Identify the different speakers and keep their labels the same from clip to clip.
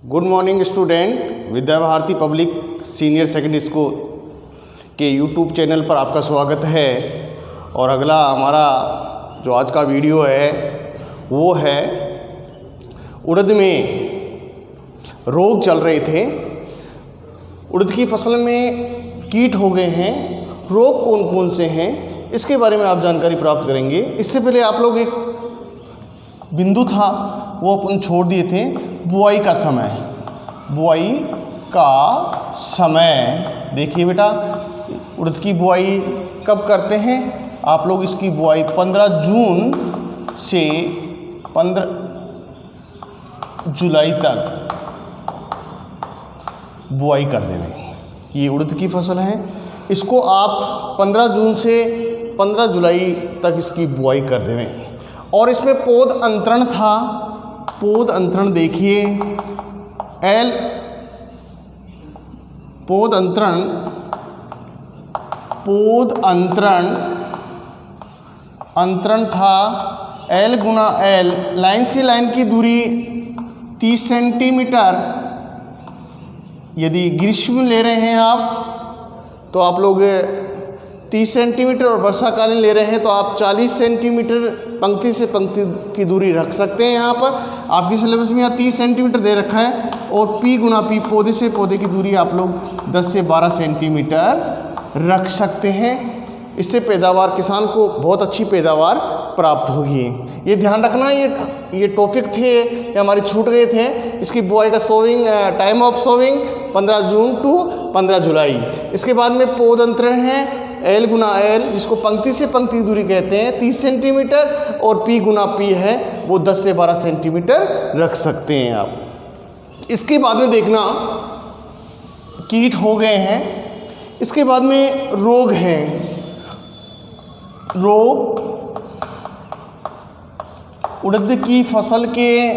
Speaker 1: Good morning student, Vidya Bharati public senior secondary school के YouTube channel पर आपका स्वागत है। और अगला हमारा जो आज का वीडियो है वो है उड़द में रोग चल रहे थे। उड़द की फसल में कीट हो गए हैं, रोग कौन कौन से हैं इसके बारे में आप जानकारी प्राप्त करेंगे। इससे पहले आप लोग एक बिंदु था वो अपन छोड़ दिए थे, बुआई का समय। बुआई का समय देखिए बेटा, उड़द की बुआई कब करते हैं आप लोग? इसकी बुआई 15 जून से 15 जुलाई तक बुआई कर देंगे। ये उड़द की फसल है, इसको आप 15 जून से 15 जुलाई तक इसकी बुआई कर देंगे। और इसमें पौध अंतरण था, पौध अंतरण देखिए पौध अंतरण था L गुना L। लाइन से लाइन की दूरी 30 सेंटीमीटर। यदि ग्रीष्म ले रहे हैं आप तो आप लोग 30 सेंटीमीटर, और वर्षाकालीन ले रहे हैं तो आप 40 सेंटीमीटर पंक्ति से पंक्ति की दूरी रख सकते हैं। यहाँ पर आपके सिलेबस में यहाँ 30 सेंटीमीटर दे रखा है। और P गुना P, पौधे से पौधे की दूरी आप लोग 10 से 12 सेंटीमीटर रख सकते हैं। इससे पैदावार, किसान को बहुत अच्छी पैदावार प्राप्त होगी। ये ध्यान रखना, ये टॉपिक थे, ये हमारे छूट गए थे। इसकी बुआई का time of sowing 15 June to 15 July. इसके बाद में पौध अंतरण है L गुना L, जिसको पंक्ति से पंक्ति दूरी कहते हैं 30 सेंटीमीटर। और P गुना P है वो 10 से 12 सेंटीमीटर रख सकते हैं आप। इसके बाद में देखना कीट हो गए हैं, इसके बाद में रोग हैं। रोग उड़द की फसल के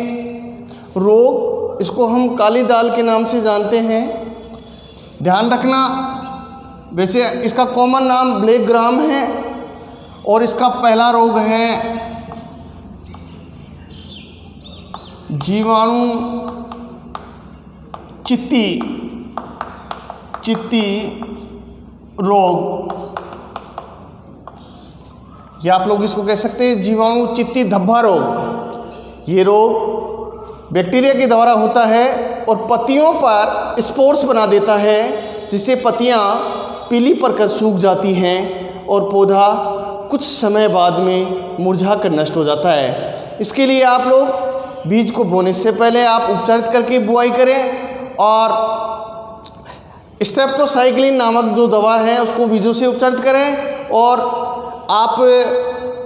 Speaker 1: रोग, इसको हम काली दाल के नाम से जानते हैं। ध्यान रखना, वैसे इसका कॉमन नाम ब्लैक ग्राम है। और इसका पहला रोग है जीवाणु चित्ती रोग, या आप लोग इसको कह सकते हैं जीवाणु चित्ती धब्बा रोग। ये रोग बैक्टीरिया के द्वारा होता है और पत्तियों पर स्पोर्स बना देता है, जिससे पत्तियां पीली पड़कर सूख जाती हैं और पौधा कुछ समय बाद में मुरझा कर नष्ट हो जाता है। इसके लिए आप लोग बीज को बोने से पहले आप उपचारित करके बुआई करें। और स्टेप्टोसाइक्लिन नामक जो दवा है उसको बीजों से उपचारित करें। और आप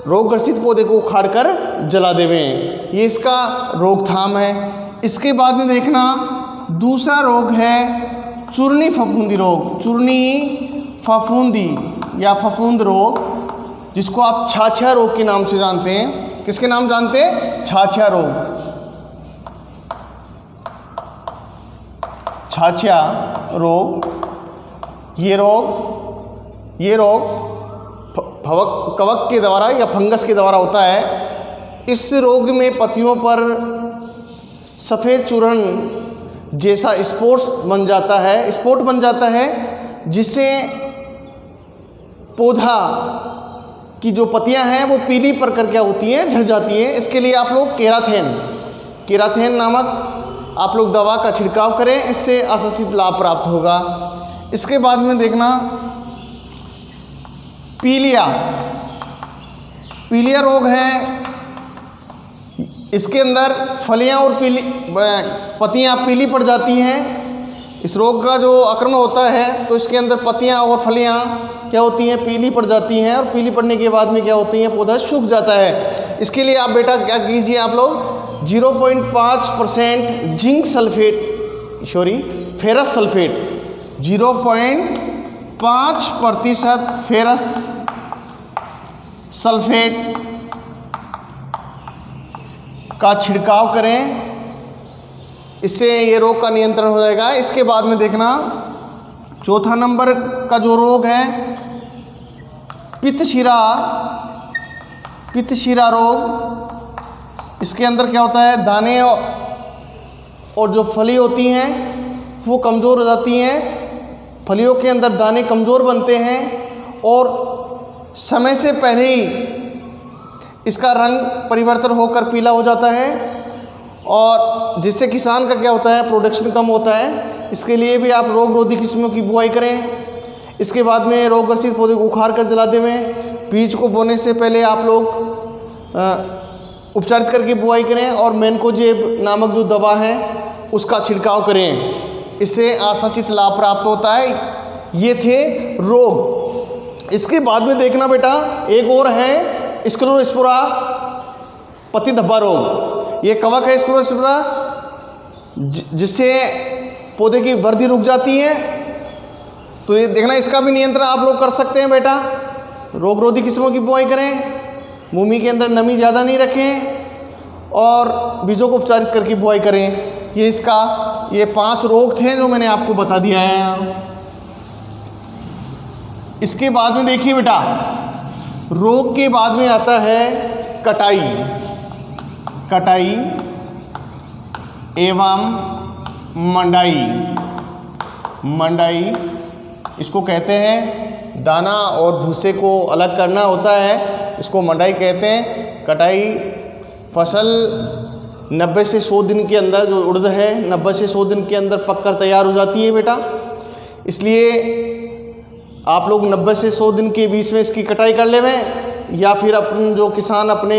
Speaker 1: रोग ग्रसित पौधे को उखाड़ कर जला देवें। ये इसका रोकथाम है। इसके बाद में देखना दूसरा रोग है चूर्णी फफूंदी रोग। चूर्णी फफूंदी या फफूंद रोग, जिसको आप छाछा रोग के नाम से जानते हैं। किसके नाम जानते हैं? छाछा रोग। छाछा रोग, ये रोग कवक के द्वारा या फंगस के द्वारा होता है। इस रोग में पत्तियों पर सफ़ेद चूर्ण जैसा स्पॉट बन जाता है, जिससे पौधा की जो पत्तियां हैं वो पीली पड़कर क्या होती हैं? झड़ जाती हैं। इसके लिए आप लोग केराथेन नामक आप लोग दवा का छिड़काव करें, इससे आशातीत लाभ प्राप्त होगा। इसके बाद में देखना पीलिया रोग है। इसके अंदर फलियां और पत्तियां पीली पड़ जाती हैं। इस रोग का जो आक्रमण होता है तो इसके अंदर पत्तियां और फलियां क्या होती हैं? पीली पड़ जाती हैं। और पीली पड़ने के बाद में क्या होती हैं? पौधा सूख जाता है। इसके लिए आप बेटा क्या कीजिए, आप लोग 0.5% फेरस सल्फेट 0.5% फेरस सल्फेट का छिड़काव करें, इससे ये रोग का नियंत्रण हो जाएगा। इसके बाद में देखना चौथा नंबर का जो रोग है पित्तशिरा रोग। इसके अंदर क्या होता है? दाने और जो फली होती हैं वो कमज़ोर हो जाती हैं, फलियों के अंदर दाने कमज़ोर बनते हैं और समय से पहले ही इसका रंग परिवर्तन होकर पीला हो जाता है और जिससे किसान का क्या होता है, प्रोडक्शन कम होता है। इसके लिए भी आप रोग रोधी किस्मों की बुआई करें। इसके बाद में रोग ग्रसित पौधे को उखाड़ कर जला देवें। बीज को बोने से पहले आप लोग उपचारित करके बुआई करें और मैनकोजेब नामक जो दवा है उसका छिड़काव करें। इससे आशातीत लाभ प्राप्त होता है। ये थे रोग। इसके बाद में देखना बेटा, एक और है स्क्लेरोस्पोरा पत्ती धब्बा रोग। ये कवक है स्क्लेरोस्पोरा, जिससे पौधे की वृद्धि रुक जाती है। तो ये देखना, इसका भी नियंत्रण आप लोग कर सकते हैं बेटा। रोग रोधी किस्मों की बुआई करें, भूमि के अंदर नमी ज़्यादा नहीं रखें और बीजों को उपचारित करके बुआई करें। ये 5 रोग थे जो मैंने आपको बता दिया है यहाँ। इसके बाद में देखिए बेटा, रोग के बाद में आता है कटाई एवं मंडाई। इसको कहते हैं, दाना और भूसे को अलग करना होता है, इसको मंडाई कहते हैं। कटाई फसल 90 से 100 दिन के अंदर, जो उड़द है 90 से 100 दिन के अंदर पककर तैयार हो जाती है बेटा। इसलिए आप लोग 90 से 100 दिन के बीच में इसकी कटाई कर लेवें, या फिर जो किसान अपने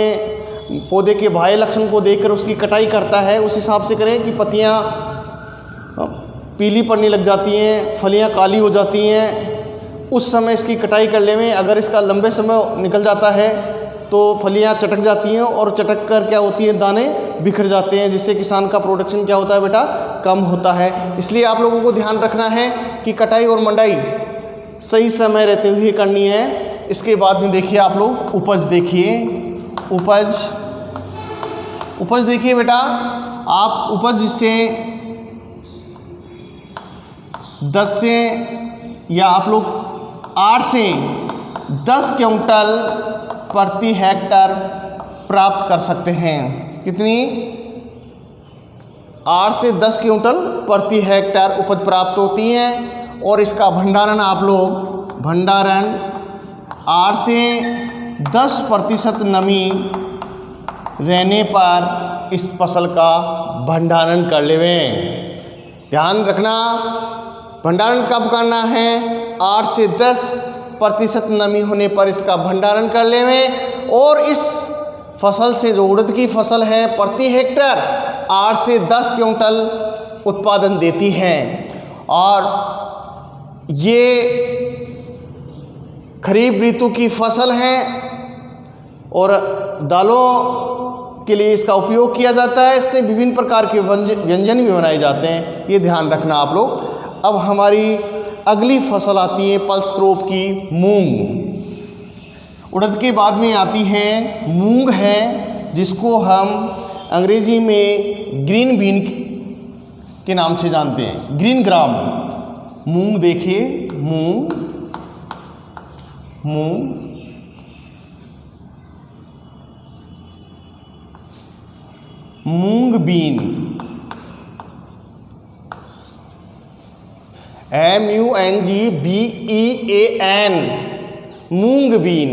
Speaker 1: पौधे के बाह्य लक्षण को देखकर उसकी कटाई करता है उस हिसाब से करें कि पत्तियां पीली पड़ने लग जाती हैं, फलियां काली हो जाती हैं, उस समय इसकी कटाई कर लेवें। अगर इसका लंबे समय निकल जाता है तो फलियां चटक जाती हैं और चटक कर क्या होती है, दाने बिखर जाते हैं, जिससे किसान का प्रोडक्शन क्या होता है बेटा, कम होता है। इसलिए आप लोगों को ध्यान रखना है कि कटाई और मंडाई सही समय रहते हुए करनी है। इसके बाद में देखिए आप लोग उपज देखिए, उपज देखिए बेटा। आप उपज से 10 से या आप लोग 8 से 10 क्विंटल प्रति हेक्टर प्राप्त कर सकते हैं। कितनी? 8 से 10 क्विंटल प्रति हेक्टर उपज प्राप्त होती है। और इसका भंडारण आप लोग 8 से 10% नमी रहने पर इस फसल का भंडारण कर लेवें। ध्यान रखना, भंडारण कब करना है? 8 से 10% नमी होने पर इसका भंडारण कर लेवें। और इस फसल से, जो उड़द की फसल है, प्रति हेक्टर 8 से 10 क्विंटल उत्पादन देती है। और ये खरीफ ऋतु की फसल है और दालों के लिए इसका उपयोग किया जाता है। इससे विभिन्न प्रकार के व्यंजन भी बनाए जाते हैं, ये ध्यान रखना आप लोग। अब हमारी अगली फसल आती है पल्स क्रॉप की, मूंग। उड़द के बाद में आती है मूंग है, जिसको हम अंग्रेजी में ग्रीन बीन के नाम से जानते हैं, ग्रीन ग्राम। मूंग देखिए, mung bean, MUNGBEAN, mung bean.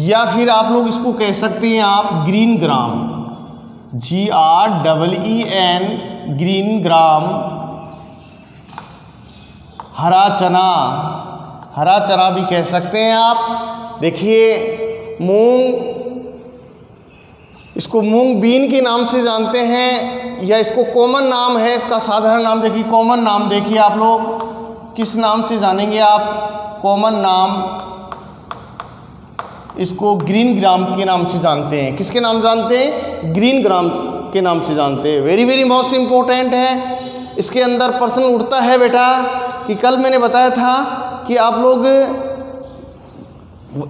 Speaker 1: या फिर आप लोग इसको कह सकते हैं आप green gram, GREEN, green gram. हरा चना भी कह सकते हैं आप। देखिए मूंग, इसको मूंग बीन के नाम से जानते हैं, या इसको कॉमन नाम है, इसका साधारण नाम देखिए, कॉमन नाम देखिए आप लोग किस नाम से जानेंगे आप? कॉमन नाम इसको ग्रीन ग्राम के नाम से जानते हैं। किसके नाम जानते हैं? ग्रीन ग्राम के नाम से जानते हैं। वेरी मोस्ट इम्पोर्टेंट है। इसके अंदर प्रश्न उठता है बेटा कि कल मैंने बताया था कि आप लोग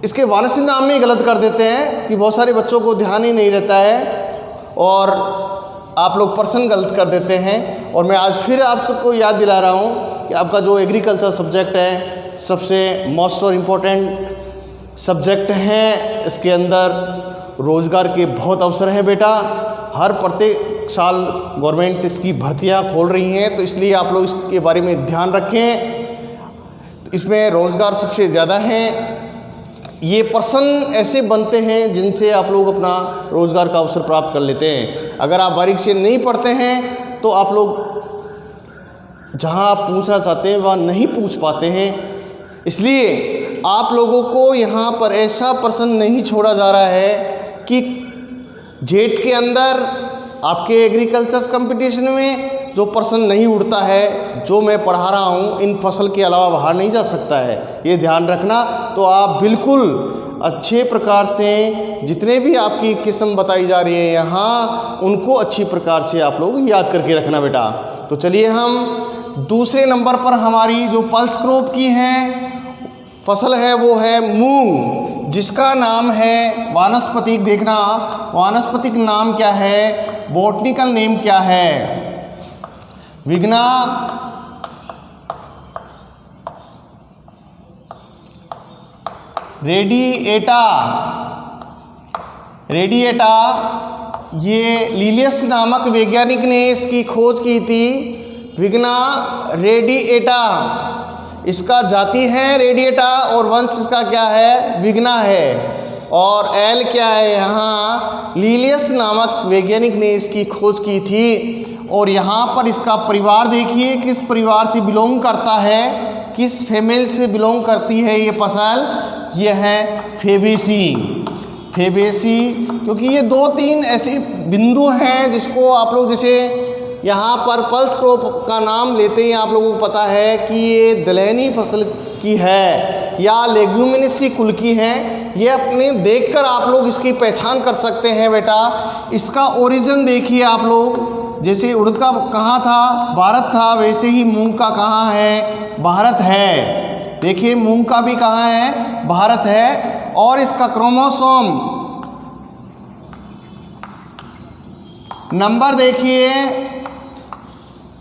Speaker 1: इसके वानस्पतिक नाम में ही गलत कर देते हैं, कि बहुत सारे बच्चों को ध्यान ही नहीं रहता है और आप लोग प्रश्न गलत कर देते हैं। और मैं आज फिर आप सबको याद दिला रहा हूँ कि आपका जो एग्रीकल्चर सब्जेक्ट है सबसे मोस्ट और इम्पोर्टेंट सब्जेक्ट है। इसके अंदर रोज़गार के बहुत अवसर हैं बेटा। हर प्रत्येक साल गवर्नमेंट इसकी भर्तियां खोल रही हैं, तो इसलिए आप लोग इसके बारे में ध्यान रखें। इसमें रोज़गार सबसे ज़्यादा है। ये पर्सन ऐसे बनते हैं जिनसे आप लोग अपना रोज़गार का अवसर प्राप्त कर लेते हैं। अगर आप बारीक से नहीं पढ़ते हैं तो आप लोग जहां आप पूछना चाहते हैं वहाँ नहीं पूछ पाते हैं। इसलिए आप लोगों को यहाँ पर ऐसा पर्सन नहीं छोड़ा जा रहा है कि जेट के अंदर आपके एग्रीकल्चर कंपटीशन में जो पर्सन नहीं उड़ता है, जो मैं पढ़ा रहा हूँ, इन फसल के अलावा बाहर नहीं जा सकता है, ये ध्यान रखना। तो आप बिल्कुल अच्छे प्रकार से जितने भी आपकी किस्म बताई जा रही है यहाँ, उनको अच्छी प्रकार से आप लोग याद करके रखना बेटा। तो चलिए हम दूसरे नंबर पर हमारी जो पल्स क्रॉप की है फसल है वो है मूंग, जिसका नाम है वानस्पतिक। देखना वानस्पतिक नाम क्या है, बॉटनिकल नेम क्या है, विग्ना रेडिएटा। रेडिएटा ये लीलियस नामक वैज्ञानिक ने इसकी खोज की थी। विग्ना रेडिएटा इसका जाति है रेडिएटा और वंश इसका क्या है, विग्ना है। और एल क्या है यहाँ, लीलियस नामक वैज्ञानिक ने इसकी खोज की थी। और यहाँ पर इसका परिवार देखिए किस परिवार से बिलोंग करता है, किस फैमिली से बिलोंग करती है ये फसल, ये है फेबेसी। फेबेसी क्योंकि ये 2-3 ऐसे बिंदु हैं जिसको आप लोग जैसे यहाँ पर पल्स क्रॉप का नाम लेते हैं, आप लोगों को पता है कि ये दलहनी फसल की है या लेग्यूमिनेसी कुल की है। ये अपने देखकर आप लोग इसकी पहचान कर सकते हैं बेटा। इसका ओरिजिन देखिए आप लोग, जैसे उड़द का कहाँ था, भारत था, वैसे ही मूंग का कहाँ है, भारत है। देखिए मूंग का भी कहाँ है, भारत है। और इसका क्रोमोसोम नंबर देखिए,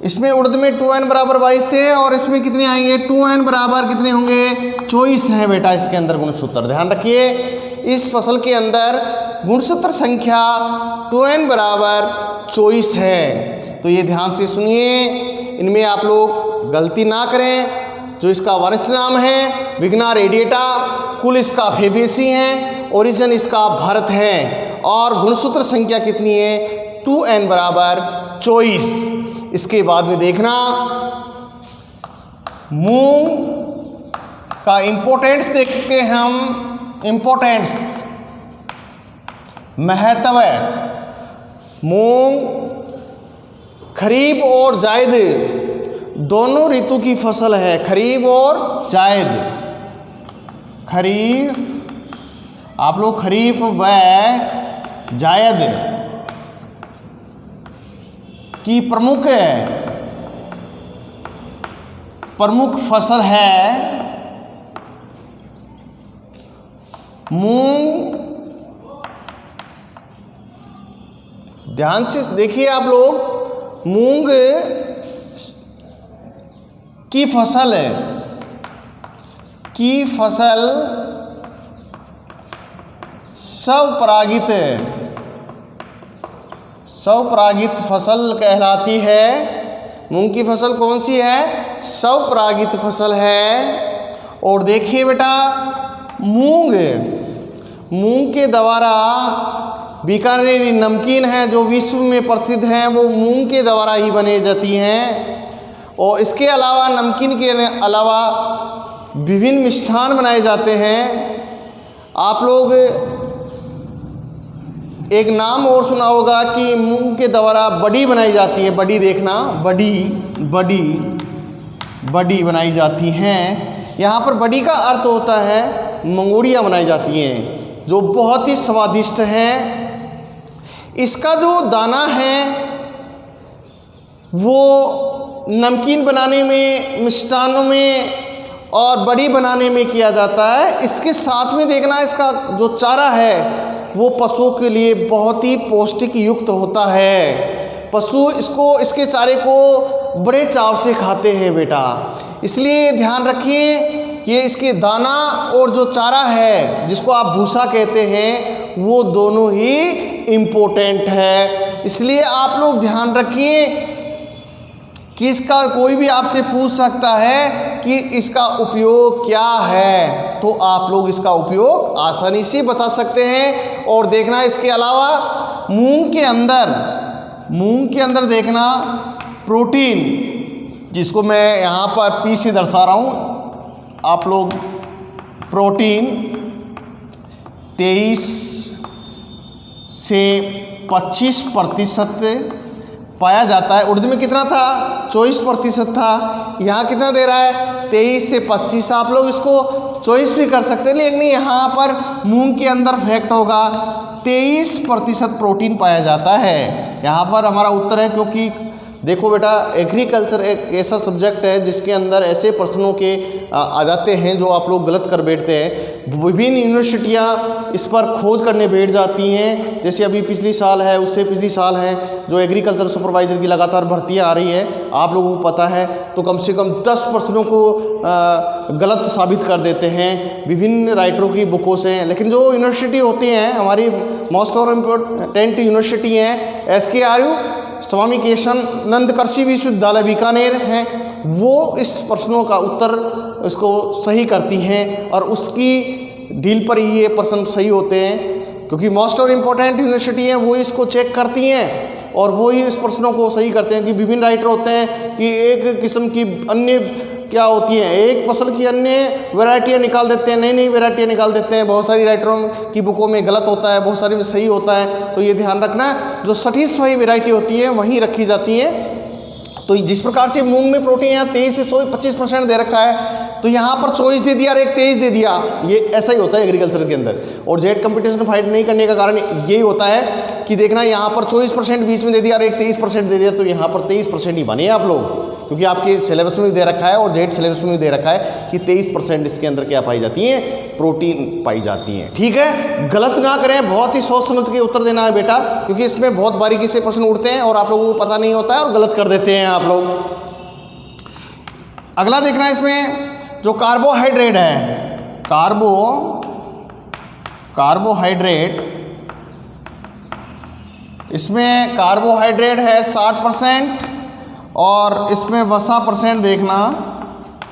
Speaker 1: इसमें उड़द में 2n बराबर 22 थे और इसमें कितने आएंगे, 2n बराबर कितने होंगे, 24 है बेटा इसके अंदर गुणसूत्र। ध्यान रखिए इस फसल के अंदर गुणसूत्र संख्या 2n बराबर 24 है। तो ये ध्यान से सुनिए, इनमें आप लोग गलती ना करें। जो इसका वारिस नाम है विग्ना रेडिएटा, कुल इसका फेबेसी है, ओरिजिन इसका भारत है और गुणसूत्र संख्या कितनी है, 2n बराबर 24। इसके बाद में देखना मूंग का इंपॉर्टेंस देखते हैं हम। इंपॉर्टेंस महत्व, मूंग खरीफ और जायद दोनों ऋतु की फसल है। खरीफ और जायद, खरीफ आप लोग खरीफ व जायद की प्रमुख फसल है मूंग। ध्यान से देखिए आप लोग, मूंग की फसल स्वपरागित फसल कहलाती है। मूंग की फसल कौन सी है, स्वपरागित फसल है। और देखिए बेटा मूंग के द्वारा बीकानेरी नमकीन है जो विश्व में प्रसिद्ध हैं, वो मूंग के द्वारा ही बने जाती हैं। और इसके अलावा नमकीन के अलावा विभिन्न मिष्ठान बनाए जाते हैं। आप लोग एक नाम और सुना होगा कि मूंग के द्वारा बड़ी बनाई जाती है। बड़ी देखना, बड़ी बनाई जाती हैं। यहाँ पर बड़ी का अर्थ होता है मंगोड़ियाँ बनाई जाती हैं जो बहुत ही स्वादिष्ट हैं। इसका जो दाना है वो नमकीन बनाने में, मिष्टानों में और बड़ी बनाने में किया जाता है। इसके साथ में देखना इसका जो चारा है वो पशुओं के लिए बहुत ही पौष्टिक युक्त होता है। पशु इसके चारे को बड़े चाव से खाते हैं बेटा, इसलिए ध्यान रखिए ये इसके दाना और जो चारा है जिसको आप भूसा कहते हैं वो दोनों ही इम्पोर्टेंट है। इसलिए आप लोग ध्यान रखिए कि इसका कोई भी आपसे पूछ सकता है कि इसका उपयोग क्या है, तो आप लोग इसका उपयोग आसानी से बता सकते हैं। और देखना इसके अलावा मूंग के अंदर देखना प्रोटीन, जिसको मैं यहाँ पर पी से दर्शा रहा हूँ, आप लोग प्रोटीन 23 से 25% पाया जाता है। उर्दू में कितना था? 24% था। यहाँ कितना दे रहा है? 23 से 25। आप लोग इसको 24 भी कर सकते हैं, लेकिन यहाँ पर मूंग के अंदर फैक्ट होगा 23% प्रोटीन पाया जाता है। यहाँ पर हमारा उत्तर है, क्योंकि देखो बेटा, एग्रीकल्चर एक ऐसा सब्जेक्ट है जिसके अंदर ऐसे प्रश्नों के आ जाते हैं जो आप लोग गलत कर बैठते हैं। विभिन्न यूनिवर्सिटियाँ इस पर खोज करने बैठ जाती हैं, जैसे अभी पिछली साल है, उससे पिछली साल है, जो एग्रीकल्चर सुपरवाइज़र की लगातार भर्तियाँ आ रही है, आप लोगों को पता है, तो कम से कम 10 प्रश्नों को गलत साबित कर देते हैं विभिन्न राइटरों की बुकों से। लेकिन जो यूनिवर्सिटी होती हैं, हमारी मोस्ट और इम्पोर्टेंट यूनिवर्सिटी हैं, SKRU स्वामी केशवानंद कृषि विश्वविद्यालय बीकानेर है, वो इस प्रश्नों का उत्तर इसको सही करती हैं और उसकी डील पर ही ये प्रश्न सही होते हैं, क्योंकि मोस्ट और इम्पोर्टेंट यूनिवर्सिटी हैं, वो इसको चेक करती हैं और वो ही इस प्रश्नों को सही करते हैं। कि विभिन्न राइटर होते हैं कि एक किस्म की अन्य क्या होती है, एक फसल की अन्य वैरायटियाँ निकाल देते हैं, नई नई वैरायटियाँ निकाल देते हैं। बहुत सारी राइटरों की बुकों में गलत होता है, बहुत सारी में सही होता है, तो ये ध्यान रखना, जो सटीक वैरायटी होती है वहीं रखी जाती है। तो जिस प्रकार से मूंग में प्रोटीन यहाँ 23 से 25% दे रखा है, तो यहाँ पर 24 दे दिया और एक 23 दे दिया, ये ऐसा ही होता है एग्रीकल्चर के अंदर। और जेड कंपटीशन फाइट नहीं करने का कारण यही होता है कि देखना, यहाँ पर 24% बीच में दे दिया और एक 23% दे दिया, तो यहाँ पर 23% ही बने आप लोग, क्योंकि आपके सिलेबस में भी दे रखा है और जेड सिलेबस में भी दे रखा है कि 23% इसके अंदर क्या पाई जाती है? प्रोटीन पाई जाती है। ठीक है, गलत ना करें, बहुत ही सोच समझ के उत्तर देना है बेटा, क्योंकि इसमें बहुत बारीकी से प्रश्न उठते हैं और आप लोगों को पता नहीं होता है और गलत कर देते हैं आप लोग। अगला देखना है, इसमें जो कार्बोहाइड्रेट है, कार्बोहाइड्रेट, इसमें कार्बोहाइड्रेट है 60% और इसमें वसा परसेंट देखना,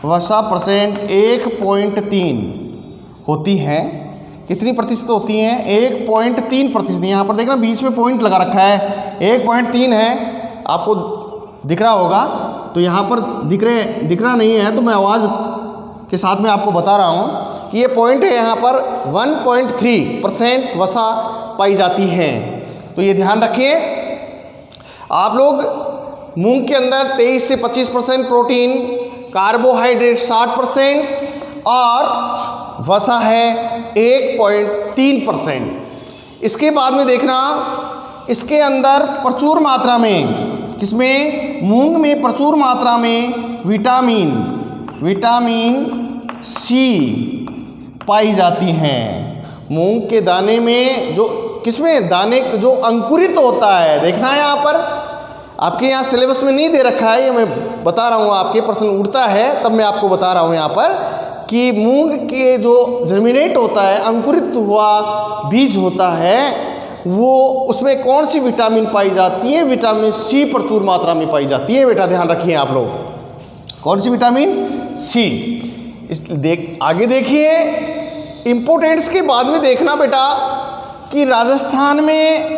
Speaker 1: वसा परसेंट 1.3 होती है। कितनी प्रतिशत होती हैं? 1.3%। यहाँ पर देखना बीच में पॉइंट लगा रखा है, 1.3 है, आपको दिख रहा होगा। तो यहाँ पर दिख रहा नहीं है, तो मैं आवाज़ के साथ में आपको बता रहा हूँ कि ये पॉइंट है, यहाँ पर 1.3% वसा पाई जाती है। तो ये ध्यान रखिए आप लोग, मूंग के अंदर 23 से 25% प्रोटीन, कार्बोहाइड्रेट 60% और वसा है 1.3%। इसके बाद में देखना, इसके अंदर प्रचुर मात्रा में, किसमें? मूंग में प्रचुर मात्रा में विटामिन सी पाई जाती हैं। मूंग के दाने में, जो किसमें? दाने जो अंकुरित होता है, देखना है यहाँ पर, आपके यहाँ सिलेबस में नहीं दे रखा है, ये मैं बता रहा हूँ, आपके प्रश्न उठता है तब मैं आपको बता रहा हूँ यहाँ पर कि मूंग के जो जर्मिनेट होता है, अंकुरित हुआ बीज होता है, वो उसमें कौन सी विटामिन पाई जाती है? विटामिन सी प्रचुर मात्रा में पाई जाती है बेटा, ध्यान रखिए आप लोग। कौन सी विटामिन? सी। आगे देखिए, इम्पोर्टेंट्स के बाद में देखना बेटा कि राजस्थान में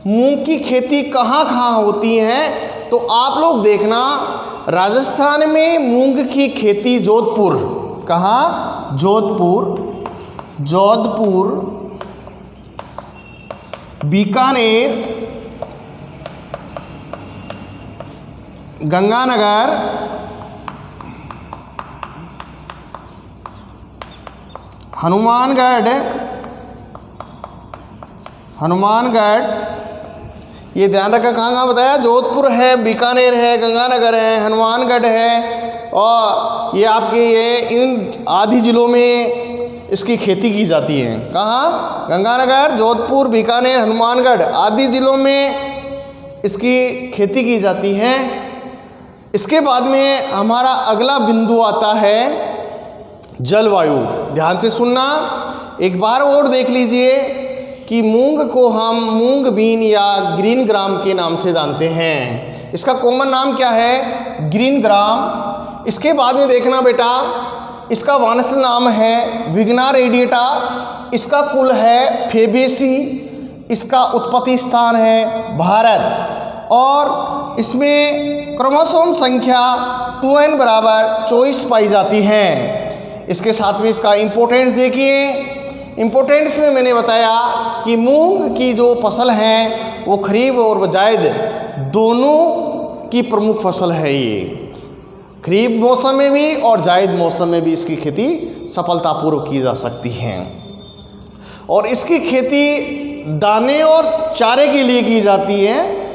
Speaker 1: मूंग की खेती कहाँ कहाँ होती है। तो आप लोग देखना, राजस्थान में मूंग की खेती जोधपुर, कहाँ? जोधपुर, बीकानेर, गंगानगर, हनुमानगढ़, ये ध्यान रखा, कहाँ कहाँ बताया? जोधपुर है, बीकानेर है, गंगानगर है, हनुमानगढ़ है, और ये आपके ये इन आदि जिलों में इसकी खेती की जाती है। कहाँ? गंगानगर, जोधपुर, बीकानेर, हनुमानगढ़ आदि जिलों में इसकी खेती की जाती है। इसके बाद में हमारा अगला बिंदु आता है जलवायु। ध्यान से सुनना, एक बार और देख लीजिए, कि मूंग को हम मूंग बीन या ग्रीन ग्राम के नाम से जानते हैं। इसका कॉमन नाम क्या है? Green gram. इसके बाद में देखना बेटा, इसका वानस्पतिक नाम है विग्ना रेडिएटा, इसका कुल है फेबेसी, इसका उत्पत्ति स्थान है भारत, और इसमें क्रोमोसोम संख्या 2n बराबर 24 पाई जाती है। इसके साथ में इसका इम्पोर्टेंस देखिए। इम्पोर्टेंस में मैंने बताया कि मूंग की जो फसल है वो खरीफ और जायद दोनों की प्रमुख फसल है। ये खरीफ मौसम में भी और जायद मौसम में भी इसकी खेती सफलतापूर्वक की जा सकती है। और इसकी खेती दाने और चारे के लिए की जाती है।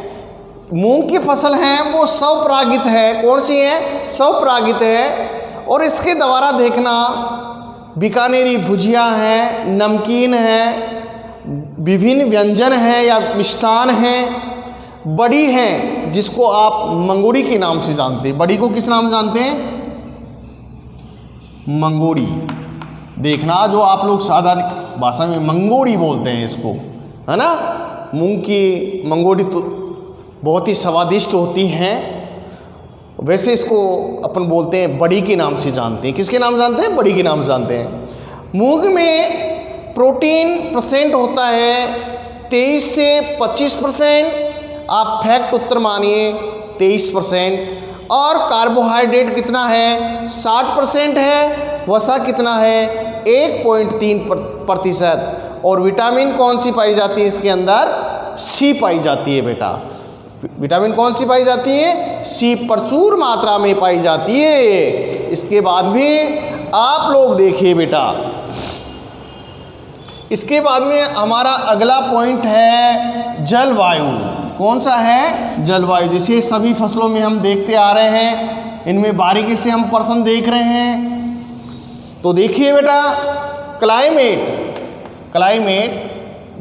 Speaker 1: मूंग की फसल है वो स्वपरागित है। कौन सी है? स्वपरागित है। और इसके द्वारा देखना बीकानेरी भुजिया है, नमकीन है, विभिन्न व्यंजन है या मिष्ठान है। बड़ी है जिसको आप मंगोड़ी के नाम से जानते हैं। बड़ी को किस नाम से जानते हैं? मंगोड़ी। देखना, जो आप लोग साधारण भाषा में मंगोड़ी बोलते हैं इसको, है ना। मूंग की मंगोड़ी तो बहुत ही स्वादिष्ट होती हैं। वैसे इसको अपन बोलते हैं बड़ी के नाम से जानते हैं। किसके नाम जानते हैं? बड़ी के नाम से जानते हैं। मूंग में प्रोटीन परसेंट होता है 23 से 25%, आप फैक्ट उत्तर मानिए 23%। और कार्बोहाइड्रेट कितना है? 60% है। वसा कितना है? 1.3%। और विटामिन कौन सी पाई जाती है इसके अंदर? सी पाई जाती है बेटा। विटामिन कौन सी पाई जाती है? सी प्रचुर मात्रा में पाई जाती है। इसके बाद भी आप लोग देखिए बेटा, इसके बाद में हमारा अगला पॉइंट है जलवायु। कौन सा है? जलवायु। जैसे सभी फसलों में हम देखते आ रहे हैं, इनमें बारीकी से हम प्रश्न देख रहे हैं। तो देखिए बेटा, क्लाइमेट,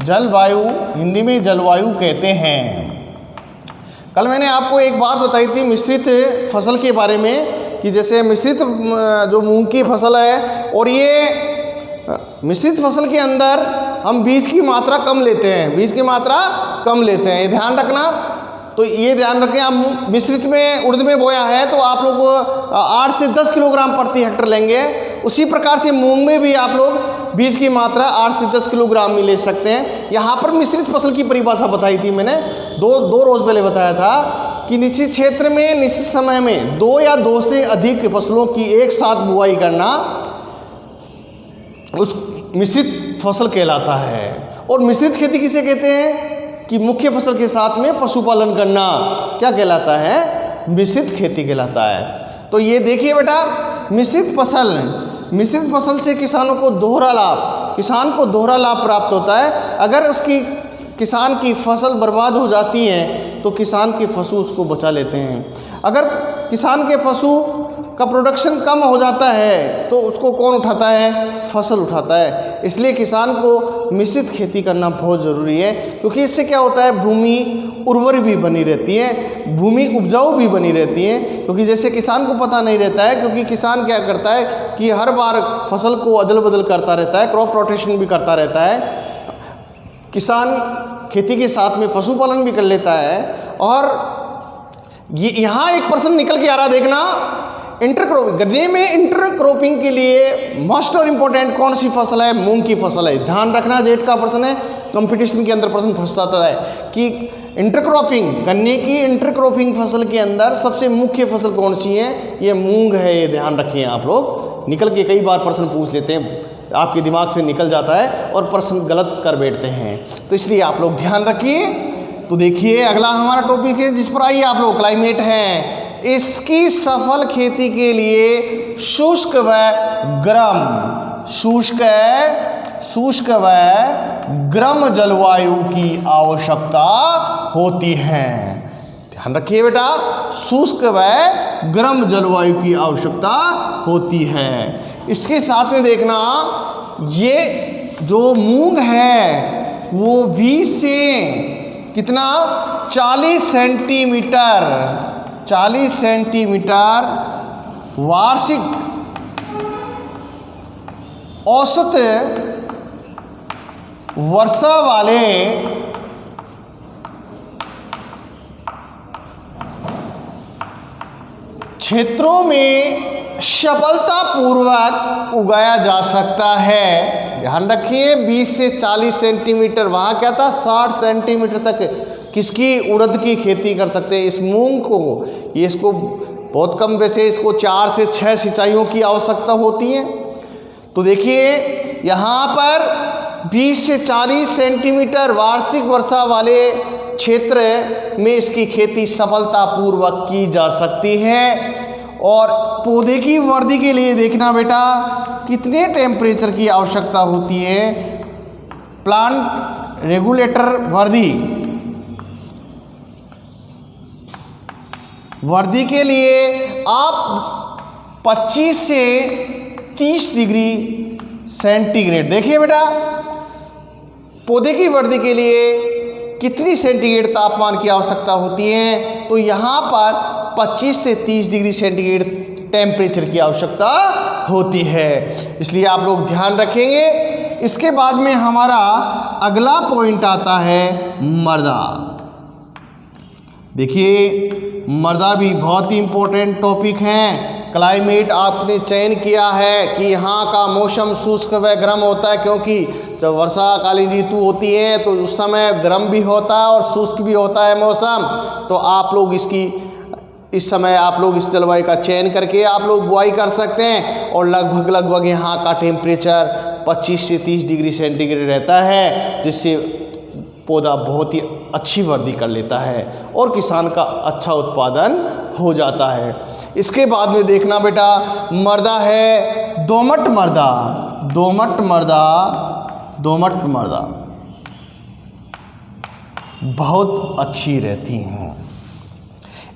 Speaker 1: जलवायु, हिंदी में जलवायु कहते हैं। कल मैंने आपको एक बात बताई थी मिश्रित फसल के बारे में, कि जैसे मिश्रित जो मूंग की फसल है, और ये मिश्रित फसल के अंदर हम बीज की मात्रा कम लेते हैं। बीज की मात्रा कम लेते हैं, ये ध्यान रखना। तो ये ध्यान रखें, आप मिश्रित में उड़द में बोया है तो आप लोग 8 से 10 किलोग्राम प्रति हेक्टर लेंगे। उसी प्रकार से मूंग में भी आप लोग बीज की मात्रा 8 से 10 किलोग्राम में ले सकते हैं। यहाँ पर मिश्रित फसल की परिभाषा बताई थी मैंने, दो रोज पहले बताया था कि निश्चित क्षेत्र में निश्चित समय में 2 या 2 से अधिक फसलों की एक साथ बुआई करना उस मिश्रित फसल कहलाता है। और मिश्रित खेती किसे कहते हैं? कि मुख्य फसल के साथ में पशुपालन करना क्या कहलाता है? मिश्रित खेती कहलाता है। तो ये देखिए बेटा, मिश्रित फसल से किसानों को दोहरा लाभ प्राप्त होता है। अगर उसकी किसान की फसल बर्बाद हो जाती है तो किसान के पशु उसको बचा लेते हैं। अगर किसान के पशु का प्रोडक्शन कम हो जाता है तो उसको कौन उठाता है? फसल उठाता है। इसलिए किसान को मिश्रित खेती करना बहुत ज़रूरी है, क्योंकि इससे क्या होता है? भूमि उर्वर भी बनी रहती है, भूमि उपजाऊ भी बनी रहती है। क्योंकि जैसे किसान को पता नहीं रहता है, क्योंकि किसान क्या करता है कि हर बार फसल को अदल बदल करता रहता है, क्रॉप रोटेशन भी करता रहता है। किसान खेती के साथ में पशुपालन भी कर लेता है। और ये यहाँ एक प्रश्न निकल के आ रहा, देखना, इंटरक्रॉपिंग। गन्ने में इंटरक्रॉपिंग के लिए मोस्ट और इम्पोर्टेंट कौन सी फसल है? मूंग की फसल है। ध्यान रखना, जेट का प्रश्न है, कंपटीशन के अंदर प्रश्न फंस जाता है कि इंटरक्रॉपिंग, गन्ने की इंटरक्रॉपिंग फसल के अंदर सबसे मुख्य फसल कौन सी है? ये मूंग है। ये ध्यान रखिए आप लोग, निकल के कई बार प्रश्न पूछ लेते हैं, आपके दिमाग से निकल जाता है और प्रश्न गलत कर बैठते हैं, तो इसलिए आप लोग ध्यान रखिए। तो देखिए अगला हमारा टॉपिक है जिस पर आइए आप लोग, क्लाइमेट है। इसकी सफल खेती के लिए शुष्क व गर्म जलवायु की आवश्यकता होती है। ध्यान रखिए बेटा, शुष्क व गर्म जलवायु की आवश्यकता होती है। इसके साथ में देखना, ये जो मूंग है वो 20 से कितना 40 सेंटीमीटर वार्षिक औसत वर्षा वाले क्षेत्रों में सफलतापूर्वक उगाया जा सकता है। ध्यान रखिए 20 से 40 सेंटीमीटर, वहाँ क्या था 60 सेंटीमीटर तक किसकी उड़द की खेती कर सकते हैं। इस मूंग को ये इसको बहुत कम, वैसे इसको 4 से 6 सिंचाइयों की आवश्यकता होती है। तो देखिए यहाँ पर 20 से 40 सेंटीमीटर वार्षिक वर्षा वाले क्षेत्र में इसकी खेती सफलतापूर्वक की जा सकती है। और पौधे की वृद्धि के लिए देखना बेटा कितने टेम्परेचर की आवश्यकता होती है। प्लांट रेगुलेटर वृद्धि के लिए आप 25 से 30 डिग्री सेंटीग्रेड, देखिए बेटा पौधे की वृद्धि के लिए कितनी सेंटीग्रेड तापमान की आवश्यकता होती है, तो यहाँ पर 25 से 30 डिग्री सेंटीग्रेड टेम्परेचर की आवश्यकता होती है। इसलिए आप लोग ध्यान रखेंगे। इसके बाद में हमारा अगला पॉइंट आता है मृदा। देखिए मृदा भी बहुत ही इम्पोर्टेंट टॉपिक है। क्लाइमेट आपने चयन किया है कि यहाँ का मौसम शुष्क व गर्म होता है, क्योंकि जब वर्षाकालीन ऋतु होती है तो उस समय गर्म भी होता है और शुष्क भी होता है मौसम। तो आप लोग इस समय आप लोग इस जलवायु का चयन करके आप लोग बुआई कर सकते हैं। और लगभग यहाँ का टेम्परेचर 25 से 30 डिग्री सेंटीग्रेड रहता है, जिससे पौधा बहुत ही अच्छी वृद्धि कर लेता है और किसान का अच्छा उत्पादन हो जाता है। इसके बाद में देखना बेटा मृदा है दोमट मृदा। दोमट मृदा बहुत अच्छी रहती हैं।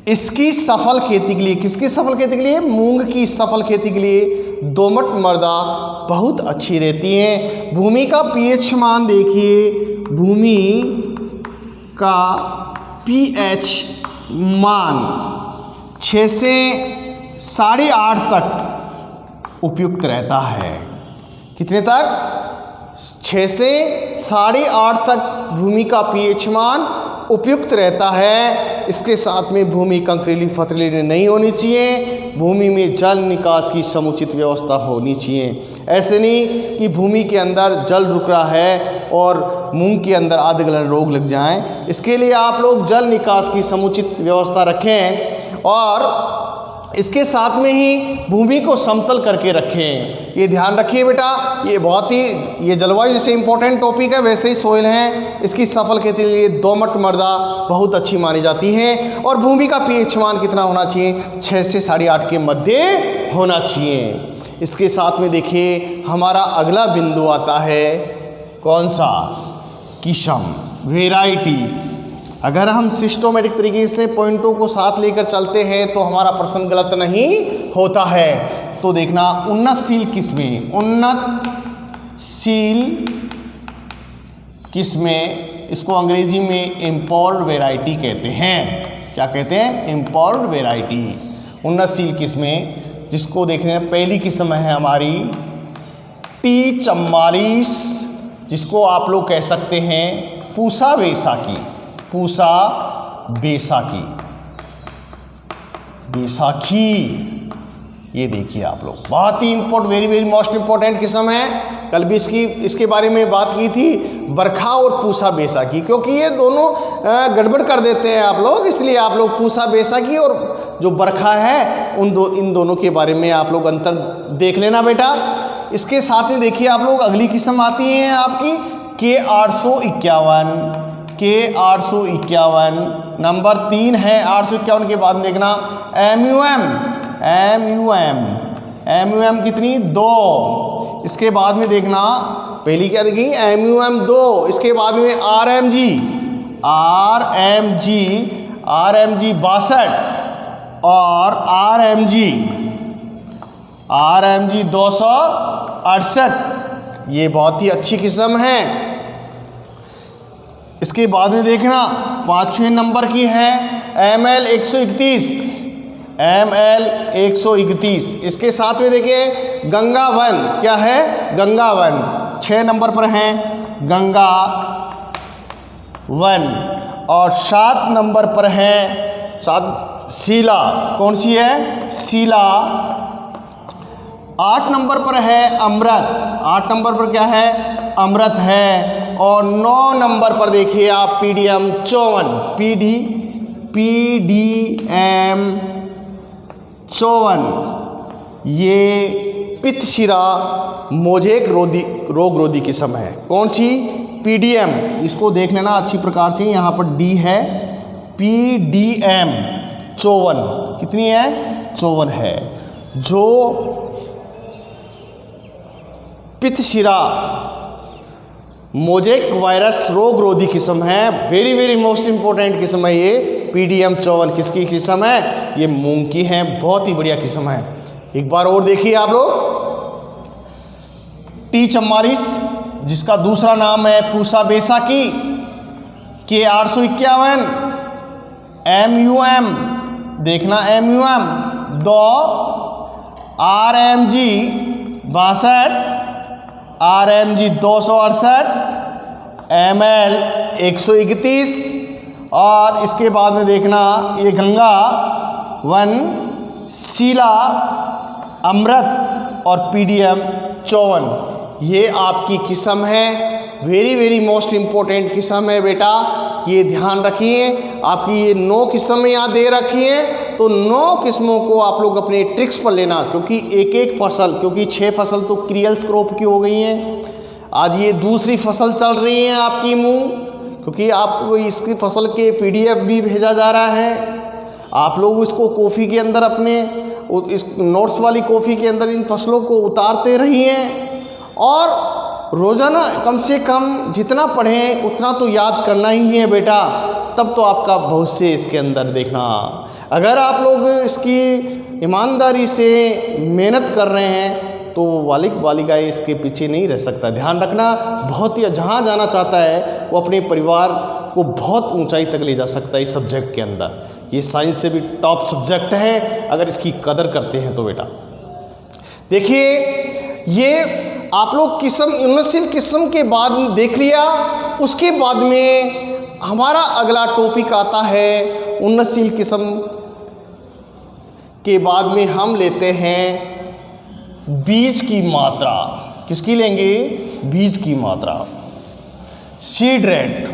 Speaker 1: इसकी सफल खेती के लिए, किसकी सफल खेती के लिए, मूंग की सफल खेती के लिए दोमट मृदा बहुत अच्छी रहती है। भूमि का पीएच मान देखिए, भूमि का पीएच मान 6 से 8.5 तक उपयुक्त रहता है। कितने तक? 6 से 8.5 तक भूमि का पीएच मान उपयुक्त रहता है। इसके साथ में भूमि कंकरीली फतली नहीं होनी चाहिए। भूमि में जल निकास की समुचित व्यवस्था होनी चाहिए। ऐसे नहीं कि भूमि के अंदर जल रुक रहा है और मूंग के अंदर आधे गलन रोग लग जाएं। इसके लिए आप लोग जल निकास की समुचित व्यवस्था रखें और इसके साथ में ही भूमि को समतल करके रखें। ये ध्यान रखिए बेटा, ये बहुत ही, ये जलवायु जैसे इंपॉर्टेंट टॉपिक है वैसे ही सोइल है। इसकी सफल खेती के लिए दोमट मृदा बहुत अच्छी मानी जाती है। और भूमि का पीएच मान कितना होना चाहिए? 6 से 8.5 के मध्य होना चाहिए। इसके साथ में देखिए हमारा अगला बिंदु आता है कौन सा? किस्म, वेराइटी। अगर हम सिस्टोमेटिक तरीके से पॉइंटों को साथ लेकर चलते हैं तो हमारा प्रश्न गलत नहीं होता है। तो देखना उन्नतशील किस्में, उन्नतशील किस्में, इसको अंग्रेजी में इम्पोर्ट वेराइटी कहते हैं। क्या कहते हैं? इम्पोर्ट वेराइटी, उन्नतशील किस्में। जिसको देखने पहली किस्म है हमारी T44, जिसको आप लोग कह सकते हैं पूसा बैसाखी। पूसा बैसाखी, ये देखिए आप लोग, बहुत ही वेरी वेरी मोस्ट इम्पोर्टेंट किस्म है। कल भी इसके बारे में बात की थी, बरखा और पूसा बैसाखी, क्योंकि ये दोनों गड़बड़ कर देते हैं आप लोग। इसलिए आप लोग पूसा बैसाखी और जो बरखा है इन दोनों के बारे में आप लोग अंतर देख लेना बेटा। इसके साथ में देखिए आप लोग अगली किस्म आती है आपकी K851। K851 नंबर 3 है। 851 के बाद में देखना MUM कितनी? 2। इसके बाद में देखना पहली क्या देखी? MUM 2। इसके बाद में RMG 62 और RMG 268, ये बहुत ही अच्छी किस्म है। इसके बाद में देखना 5वें नंबर की है ML 131। इसके साथ में देखिए गंगा वन, क्या है? गंगा वन 6 नंबर पर हैं। गंगा 1 और 7 नंबर पर है शीला। कौन सी है? शीला। 8 नंबर पर है अमृत। 8 नंबर पर क्या है? अमृत है। और 9 नंबर पर देखिए आप PDM 54 PDM 54 ये पित्तशिरा मोजेक रोग रोधी किस्म है। कौन सी? PDM। इसको देख लेना अच्छी प्रकार से, यहाँ पर D है। PDM 54 कितनी है? 54 है। जो पित्तशिरा मोजेक वायरस रोग रोधी किस्म है, वेरी मोस्ट इंपॉर्टेंट किस्म है ये। PDM 54 किसकी किस्म है? ये मूंग की है। बहुत ही बढ़िया किस्म है। एक बार और देखिए आप लोग, T44 जिसका दूसरा नाम है पूसा बैसाखी, K851 MUM, देखना MUM 2 RMG 62 RMG 268 ML 131 और इसके बाद में देखना ये गंगा 1 शीला अमृत और PDM 54 ये आपकी किस्म है। वेरी मोस्ट इम्पोर्टेंट किस्म है बेटा, ये ध्यान रखिए। आपकी ये 9 किस्में यहाँ दे रखी हैं, तो 9 किस्मों को आप लोग अपने ट्रिक्स पर लेना, क्योंकि एक फसल, क्योंकि 6 फसल तो क्रियल्स क्रॉप की हो गई हैं। आज ये दूसरी फसल चल रही है आपकी मूंग, क्योंकि आपको इसकी फसल के PDF भी भेजा जा रहा है। आप लोग इसको कॉफ़ी के अंदर अपने इस नोट्स वाली कॉफ़ी के अंदर इन फसलों को उतारते रहिए और रोज़ाना कम से कम जितना पढ़ें उतना तो याद करना ही है बेटा, तब तो आपका भविष्य इसके अंदर देखना। अगर आप लोग इसकी ईमानदारी से मेहनत कर रहे हैं तो बालिकाएँ इसके पीछे नहीं रह सकता। ध्यान रखना, बहुत ही जहाँ जाना चाहता है वो अपने परिवार को बहुत ऊंचाई तक ले जा सकता है इस सब्जेक्ट के अंदर। ये साइंस से भी टॉप सब्जेक्ट है अगर इसकी कदर करते हैं तो बेटा। देखिए ये आप लोग किस्म उन्नतशील किस्म के बाद देख लिया, उसके बाद में हमारा अगला टॉपिक आता है उन्नतशील किस्म के बाद में हम लेते हैं बीज की मात्रा। किसकी लेंगे? बीज की मात्रा। Seed rate.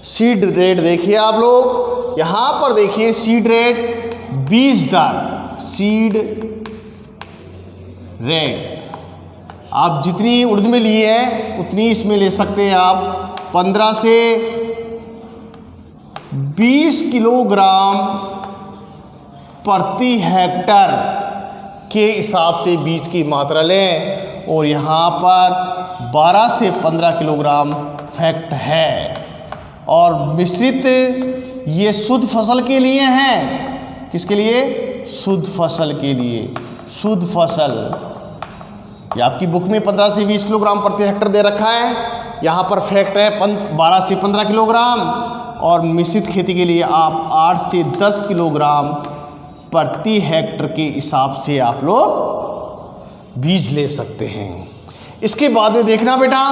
Speaker 1: सीड रेट देखिए आप लोग, यहाँ पर देखिए सीड रेट, बीज दर, सीड रेट। आप जितनी उर्द में लिए हैं उतनी इसमें ले सकते हैं आप। 15 से 20 किलोग्राम प्रति हेक्टर के हिसाब से बीज की मात्रा लें, और यहाँ पर 12 से 15 किलोग्राम फैक्ट है। और मिश्रित ये शुद्ध फसल के लिए हैं। किसके लिए? शुद्ध फसल के लिए। शुद्ध फसल ये आपकी बुक में 15 से 20 किलोग्राम प्रति हेक्टर दे रखा है, यहाँ पर फैक्ट है 12 से 15 किलोग्राम। और मिश्रित खेती के लिए आप 8 से 10 किलोग्राम प्रति हेक्टर के हिसाब से आप लोग बीज ले सकते हैं। इसके बाद में देखना बेटा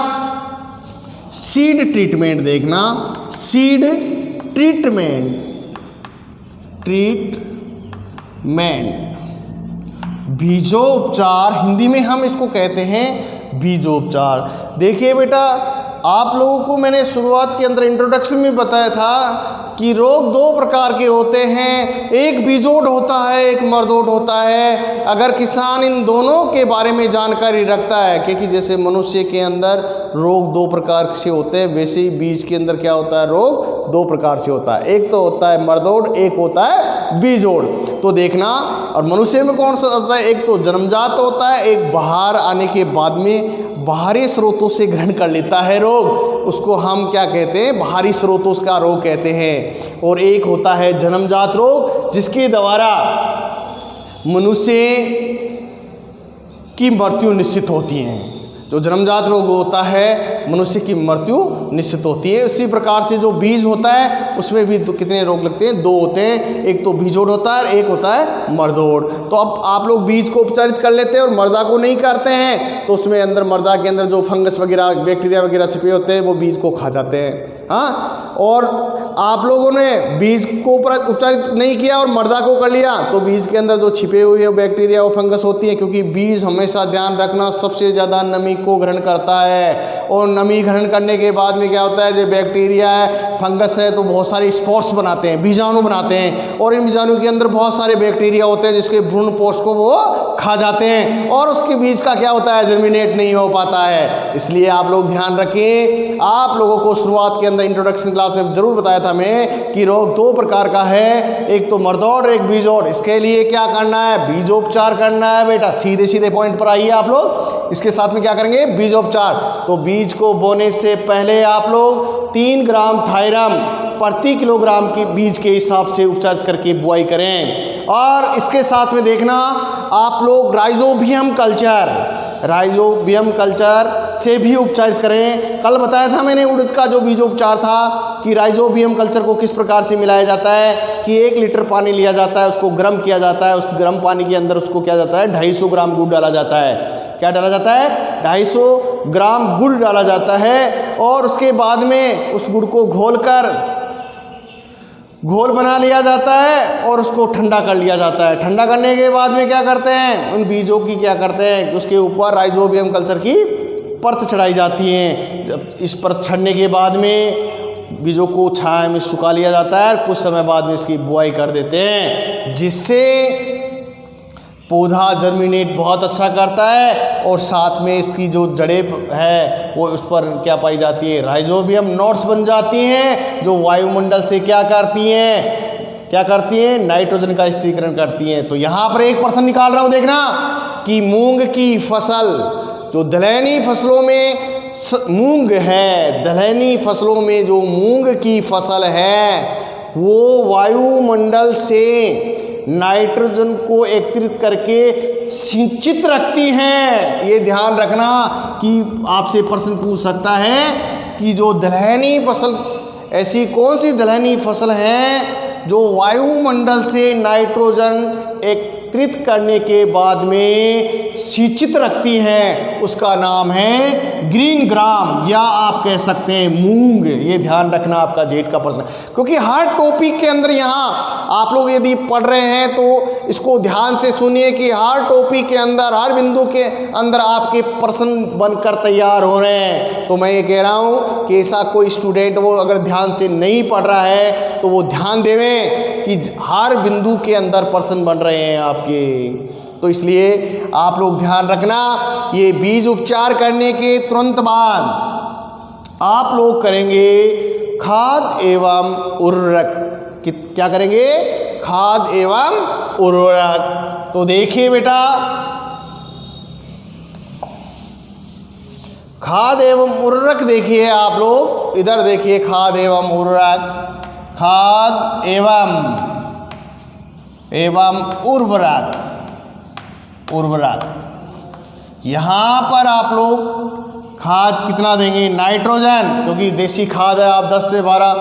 Speaker 1: सीड ट्रीटमेंट। देखना सीड ट्रीटमेंट बीजोपचार, हिंदी में हम इसको कहते हैं बीजोपचार। देखिए बेटा, आप लोगों को मैंने शुरुआत के अंदर इंट्रोडक्शन में बताया था कि रोग 2 प्रकार के होते हैं, एक बीजोड़ होता है, एक मरदोड़ होता है। अगर किसान इन दोनों के बारे में जानकारी रखता है, क्योंकि जैसे मनुष्य के अंदर रोग 2 प्रकार से होते हैं, वैसे ही बीज के अंदर क्या होता है? रोग 2 प्रकार से होता है। एक तो होता है मरदोड़, एक होता है बीजोड़। तो देखना, और मनुष्य में कौन सा होता है? एक तो जन्मजात होता है, एक बाहर आने के बाद में बाहरी स्रोतों से ग्रहण कर लेता है रोग, उसको हम क्या कहते हैं? बाहरी स्रोतों का रोग कहते हैं। और एक होता है जन्मजात रोग, जिसके द्वारा मनुष्य की मृत्यु निश्चित होती है। जो जन्मजात रोग होता है मनुष्य की मृत्यु निश्चित होती है। उसी प्रकार से जो बीज होता है उसमें भी कितने रोग लगते हैं, 2 होते हैं, एक तो बीजोड़ होता है और एक होता है मर्दोड़। तो अब आप लोग बीज को उपचारित कर लेते हैं और मर्दा को नहीं करते हैं, तो उसमें अंदर मर्दा के अंदर जो फंगस वगैरह बैक्टीरिया वगैरह छिपे होते हैं वो बीज को खा जाते हैं। हाँ, और आप लोगों ने बीज को उपचारित नहीं किया और मर्दा को कर लिया, तो बीज के अंदर जो छिपे हुए बैक्टीरिया और फंगस होती है, क्योंकि बीज हमेशा ध्यान रखना सबसे ज़्यादा नमी को ग्रहण करता है, और नमी ग्रहण करने के बाद में क्या होता है, जो बैक्टीरिया है फंगस है तो बहुत सारे स्पॉर्स बनाते हैं, बीजाणु बनाते हैं, और इन बीजाणु के अंदर बहुत सारे बैक्टीरिया होते हैं जिसके भ्रूण पोष को वो खा जाते हैं, और उसके बीज का क्या होता है, जर्मिनेट नहीं हो पाता है। इसलिए आप लोग ध्यान रखें। आप लोगों को शुरुआत के अंदर इंट्रोडक्शन क्लास में जरूर बताया था मैं कि रोग 2 प्रकार का है, एक तो मर्दौड़, एक बीजोड़। इसके लिए क्या करना है, बीजोपचार करना है बेटा। सीधे सीधे पॉइंट पर आइए आप लोग। इसके साथ में क्या करेंगे, बीजोपचार। तो बीज को बोने से पहले आप लोग 3 ग्राम थायरम प्रति किलोग्राम की बीज के हिसाब से उपचारित करके बुआई करें। और इसके साथ में देखना आप लोग राइजोबियम कल्चर से भी उपचारित करें। कल बताया था मैंने उड़द का जो बीजोपचार था कि राइजोबियम कल्चर को किस प्रकार से मिलाया जाता है कि 1 लीटर पानी लिया जाता है, उसको गर्म किया जाता है, उस गर्म पानी के अंदर उसको क्या जाता है, 250 ग्राम गुड़ डाला जाता है। क्या डाला जाता है, 250 ग्राम गुड़ डाला जाता है, और उसके बाद में उस गुड़ को घोल बना लिया जाता है और उसको ठंडा कर लिया जाता है। ठंडा करने के बाद में क्या करते हैं, उन बीजों की क्या करते हैं, उसके ऊपर राइजोबियम कल्चर की परत चढ़ाई जाती है। जब इस परत चढ़ने के बाद में बीजों को छाया में सुखा लिया जाता है, कुछ समय बाद में इसकी बुआई कर देते हैं, जिससे पौधा जर्मिनेट बहुत अच्छा करता है, और साथ में इसकी जो जड़ें है वो उस पर क्या पाई जाती है, राइजोबियम नोड्स बन जाती हैं, जो वायुमंडल से क्या करती हैं, नाइट्रोजन का स्थिरीकरण करती हैं। तो यहाँ पर एक प्रश्न निकाल रहा हूँ, देखना कि मूंग की फसल, जो दलहनी फसलों में मूंग है, दलहनी फसलों में जो मूंग की फसल है वो वायुमंडल से नाइट्रोजन को एकत्रित करके सिंचित रखती हैं। ये ध्यान रखना कि आपसे प्रश्न पूछ सकता है कि जो दलहनी फसल, ऐसी कौन सी दलहनी फसल है जो वायुमंडल से नाइट्रोजन एकत्रित करने के बाद में सिंचित रखती है, उसका नाम है ग्रीन ग्राम, या आप कह सकते हैं मूंग। ये ध्यान रखना आपका जेट का प्रश्न, क्योंकि हर टॉपिक के अंदर यहाँ आप लोग यदि पढ़ रहे हैं तो इसको ध्यान से सुनिए कि हर टॉपिक के अंदर, हर बिंदु के अंदर आपके प्रश्न बनकर तैयार हो रहे हैं। तो मैं ये कह रहा हूँ कि ऐसा कोई स्टूडेंट वो अगर ध्यान से नहीं पढ़ रहा है तो वो ध्यान देवें कि हर बिंदु के अंदर प्रश्न बन रहे हैं आपके। तो इसलिए आप लोग ध्यान रखना, ये बीज उपचार करने के तुरंत बाद आप लोग करेंगे खाद एवं उर्वरक। क्या करेंगे, खाद एवं उर्वरक। तो देखिए बेटा, खाद एवं उर्वरक देखिए आप लोग, इधर देखिए खाद एवं उर्वरक, खाद एवं उर्वरक। यहाँ पर आप लोग खाद कितना देंगे, नाइट्रोजन, क्योंकि देसी खाद है, आप 10 से 12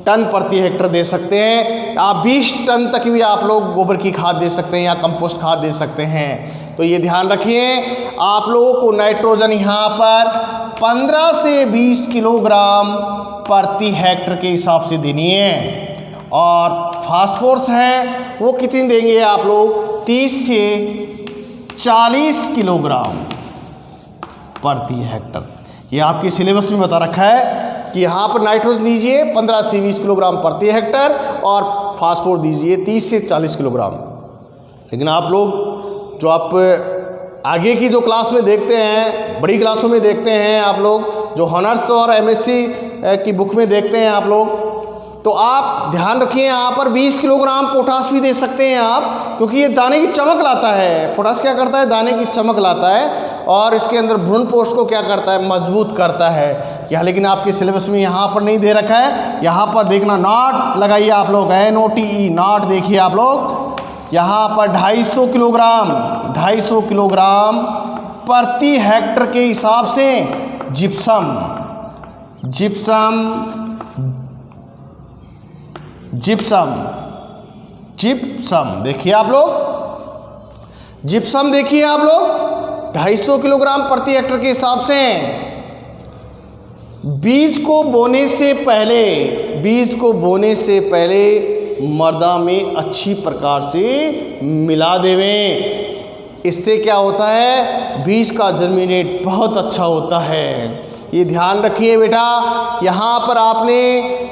Speaker 1: टन प्रति हेक्टर दे सकते हैं। आप 20 टन तक भी आप लोग गोबर की खाद दे सकते हैं या कंपोस्ट खाद दे सकते हैं। तो ये ध्यान रखिए, आप लोगों को नाइट्रोजन यहाँ पर 15 से 20 किलोग्राम प्रति हेक्टर के हिसाब से देनी है, और फास्फोरस है वो कितनी देंगे आप लोग, 30 से 40 किलोग्राम प्रति हेक्टर। ये आपके सिलेबस में बता रखा है कि यहाँ पर नाइट्रोजन दीजिए 15 से 20 किलोग्राम प्रति हेक्टर और फास्फोरस दीजिए 30 से 40 किलोग्राम। लेकिन आप लोग जो आप आगे की जो क्लास में देखते हैं, बड़ी क्लासों में देखते हैं, आप लोग जो हॉनर्स और एमएससी की बुक में देखते हैं आप लोग, तो आप ध्यान रखिए यहाँ पर 20 किलोग्राम पोटास भी दे सकते हैं आप, क्योंकि ये दाने की चमक लाता है। पोटास क्या करता है, दाने की चमक लाता है, और इसके अंदर भ्रूण पोष को क्या करता है, मजबूत करता है। यह लेकिन आपके सिलेबस में यहाँ पर नहीं दे रखा है। यहाँ पर देखना, नॉट लगाइए आप लोग, NOTE, नॉट देखिए आप लोग। यहाँ पर 250 किलोग्राम प्रति हेक्टर के हिसाब से जिप्सम जिप्सम जिप्सम जिप्सम देखिए आप लोग, जिप्सम देखिए आप लोग 250 किलोग्राम प्रति हेक्टर के हिसाब से बीज को बोने से पहले मृदा में अच्छी प्रकार से मिला देवें। इससे क्या होता है, बीज का जर्मिनेट बहुत अच्छा होता है। ये ध्यान रखिए बेटा। यहाँ पर आपने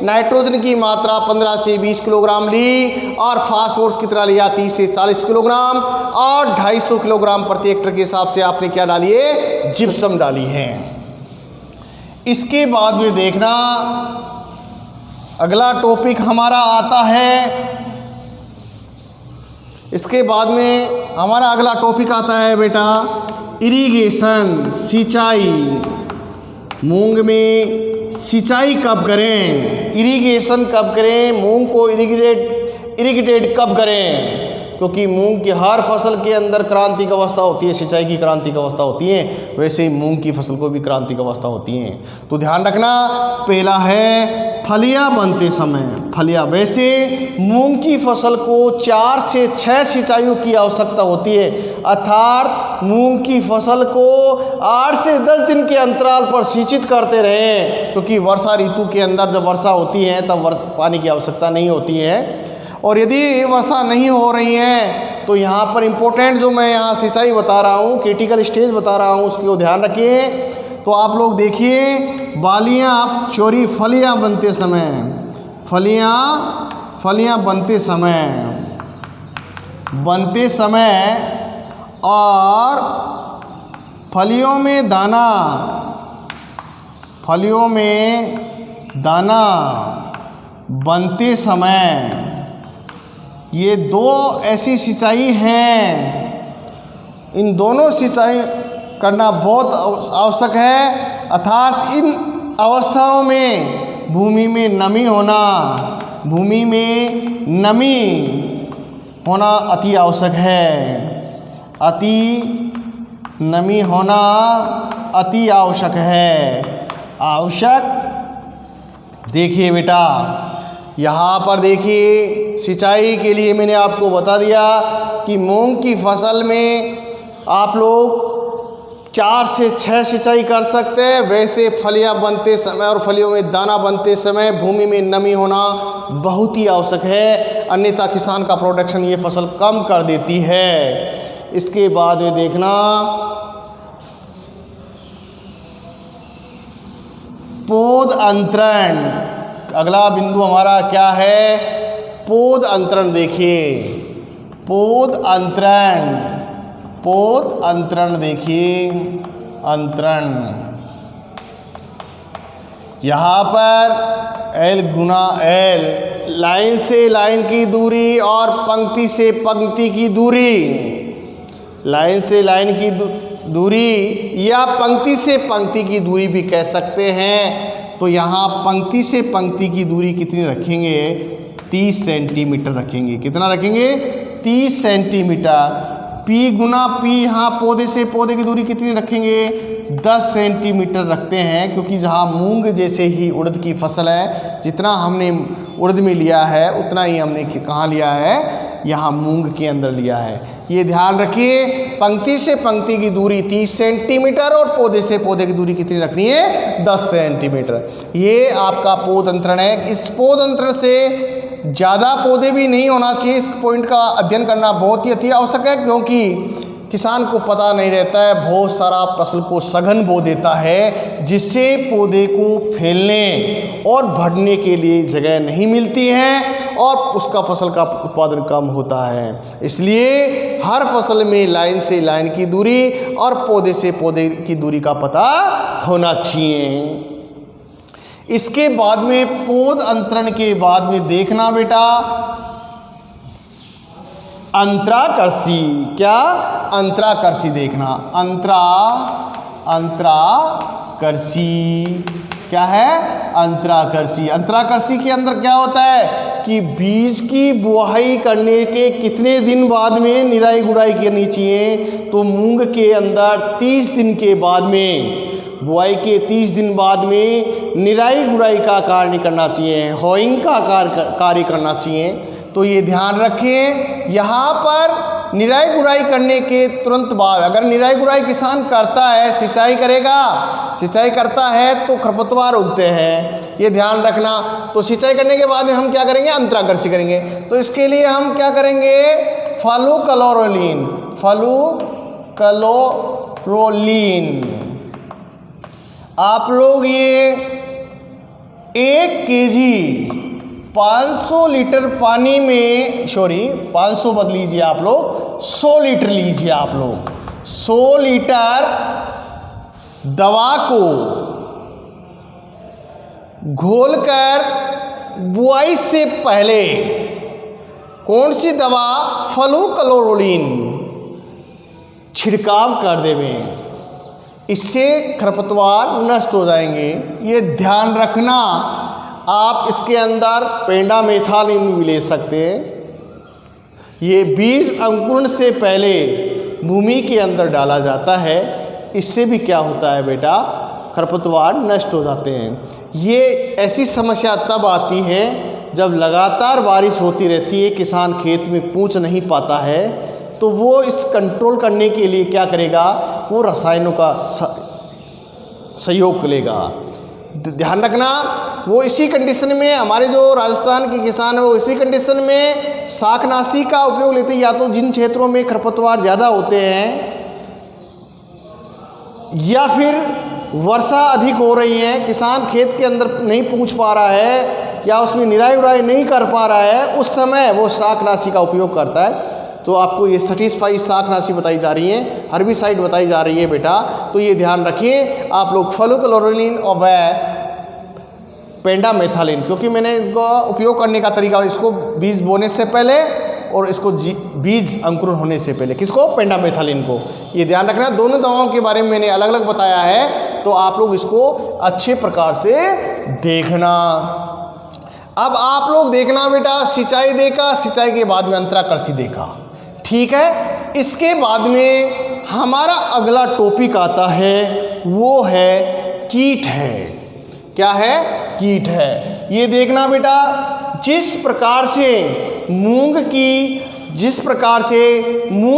Speaker 1: नाइट्रोजन की मात्रा 15 से 20 किलोग्राम ली और फास्फोरस कितना लिया 30 से 40 किलोग्राम और 250 किलोग्राम प्रति हेक्टर के हिसाब से आपने क्या डाली है, जिप्सम डाली है। इसके बाद में देखना अगला टॉपिक हमारा आता है, इसके बाद में हमारा अगला टॉपिक आता है बेटा इरिगेशन, सिंचाई। मूंग में सिंचाई कब करें, इरिगेशन कब करें, मूंग को इरिगेटेड कब करें, क्योंकि मूंग की हर फसल के अंदर क्रांतिक अवस्था होती है, सिंचाई की क्रांतिक अवस्था होती है, वैसे ही मूंग की फसल को भी क्रांतिक अवस्था होती है। तो ध्यान रखना, पहला है फलियां बनते समय, फलियां। वैसे मूंग की फसल को 4 से 6 सिंचाइयों की आवश्यकता होती है, अर्थात मूंग की फसल को 8 से 10 दिन के अंतराल पर सिंचित करते रहें, क्योंकि वर्षा ऋतु के अंदर जब वर्षा होती है तब पानी की आवश्यकता नहीं होती है। और यदि वर्षा नहीं हो रही है तो यहाँ पर इम्पोर्टेंट जो मैं यहाँ सिंचाई बता रहा हूँ, क्रिटिकल स्टेज बता रहा हूँ, उसको ध्यान रखिए। तो आप लोग देखिए, बालियाँ चोरी फलियाँ बनते समय और फलियों में दाना बनते समय, ये 2 ऐसी सिंचाई हैं, इन दोनों सिंचाई करना बहुत आवश्यक है। अर्थात इन अवस्थाओं में भूमि में नमी होना अति आवश्यक है, नमी होना अति आवश्यक है। देखिए बेटा, यहाँ पर देखिए सिंचाई के लिए मैंने आपको बता दिया कि मूंग की फसल में आप लोग 4 से 6 सिंचाई कर सकते हैं। वैसे फलियां बनते समय और फलियों में दाना बनते समय भूमि में नमी होना बहुत ही आवश्यक है, अन्यथा किसान का प्रोडक्शन ये फसल कम कर देती है। इसके बाद में देखना पौध अंतरण, अगला बिंदु हमारा क्या है, पौध अंतरण। देखिए पौध अंतरण देखिए, अंतरण यहाँ पर L गुना L, लाइन से लाइन की दूरी और पंक्ति से पंक्ति की दूरी, लाइन से लाइन की दूरी या पंक्ति से पंक्ति की दूरी भी कह सकते हैं। तो यहाँ पंक्ति से पंक्ति की दूरी कितनी रखेंगे, 30 सेंटीमीटर रखेंगे। कितना रखेंगे, 30 सेंटीमीटर। P गुना P, यहाँ पौधे से पौधे की दूरी कितनी रखेंगे, 10 सेंटीमीटर रखते हैं, क्योंकि जहाँ मूंग जैसे ही उड़द की फसल है, जितना हमने उड़द में लिया है उतना ही हमने कहाँ लिया है, यहाँ मूंग के अंदर लिया है। ये ध्यान रखिए, पंक्ति से पंक्ति की दूरी 30 सेंटीमीटर और पौधे से पौधे की दूरी कितनी रखनी है, 10 सेंटीमीटर। ये आपका पौध अंतरण है। इस पौध अंतरण से ज़्यादा पौधे भी नहीं होना चाहिए। इस पॉइंट का अध्ययन करना बहुत ही अति आवश्यक है, क्योंकि किसान को पता नहीं रहता है, बहुत सारा फसल को सघन बो देता है, जिससे पौधे को फैलने और बढ़ने के लिए जगह नहीं मिलती है और उसका फसल का उत्पादन कम होता है। इसलिए हर फसल में लाइन से लाइन की दूरी और पौधे से पौधे की दूरी का पता होना चाहिए। इसके बाद में पौध अंतरण के बाद में देखना बेटा अंतराकर्षी। क्या, अंतराकर्षी देखना, अंतराकर्षी क्या है, अंतराकर्षी। अंतराकर्षी के अंदर क्या होता है कि बीज की बुआई करने के कितने दिन बाद में निराई गुड़ाई करनी चाहिए। तो मूंग के अंदर 30 दिन के बाद में, बुआई के 30 दिन बाद में निराई गुड़ाई का कार्य करना चाहिए, होइंग का कार्य करना चाहिए। तो ये ध्यान रखें, यहाँ पर निराई गुड़ाई करने के तुरंत बाद, अगर निराई गुड़ाई किसान करता है, सिंचाई करता है तो खरपतवार उगते हैं, ये ध्यान रखना। तो सिंचाई करने के बाद में हम क्या करेंगे, अंतराकृषि करेंगे। तो इसके लिए हम क्या करेंगे, फ्लूक्लोरोलीन आप लोग ये 1 kg 500 लीटर पानी में, 500 मत लीजिए आप लोग, 100 लीटर लीजिए आप लोग। 100 लीटर दवा को घोलकर बुआई से पहले, कौन सी दवा, फ्लूक्लोरोलीन छिड़काव कर देवें, इससे खरपतवार नष्ट हो जाएंगे। ये ध्यान रखना। आप इसके अंदर पेंडामेथालिन भी ले सकते हैं। ये बीज अंकुरण से पहले भूमि के अंदर डाला जाता है, इससे भी क्या होता है बेटा, खरपतवार नष्ट हो जाते हैं। ये ऐसी समस्या तब आती है जब लगातार बारिश होती रहती है, किसान खेत में पूछ नहीं पाता है, तो वो इस कंट्रोल करने के लिए क्या करेगा, वो रसायनों का सहयोग लेगा। ध्यान रखना, वो इसी कंडीशन में, हमारे जो राजस्थान के किसान हैं वो इसी कंडीशन में शाकनाशी का उपयोग लेते हैं। या तो जिन क्षेत्रों में खरपतवार ज़्यादा होते हैं, या फिर वर्षा अधिक हो रही है, किसान खेत के अंदर नहीं पहुंच पा रहा है या उसमें निराई उड़ाई नहीं कर पा रहा है, उस समय वो शाकनाशी का उपयोग करता है। तो आपको ये सटिस्फाई शाकनाशी बताई जा रही है, हर्बिसाइड बताई जा रही है बेटा। तो ये ध्यान रखिए आप लोग, फ्लूक्लोरोलीन और पेंडामेथालिन, क्योंकि मैंने इनका उपयोग करने का तरीका, इसको बीज बोने से पहले और इसको बीज अंकुरण होने से पहले, किसको, पेंडामेथालिन को। ये ध्यान रखना, दोनों दवाओं के बारे में मैंने अलग अलग बताया है, तो आप लोग इसको अच्छे प्रकार से देखना। अब आप लोग देखना बेटा, सिंचाई देखा, सिंचाई के बाद में अंतराकृषि देखा, ठीक है। इसके बाद में हमारा अगला टॉपिक आता है, वो है कीट है। क्या है, कीट है। ये देखना बेटा, जिस प्रकार से मूंग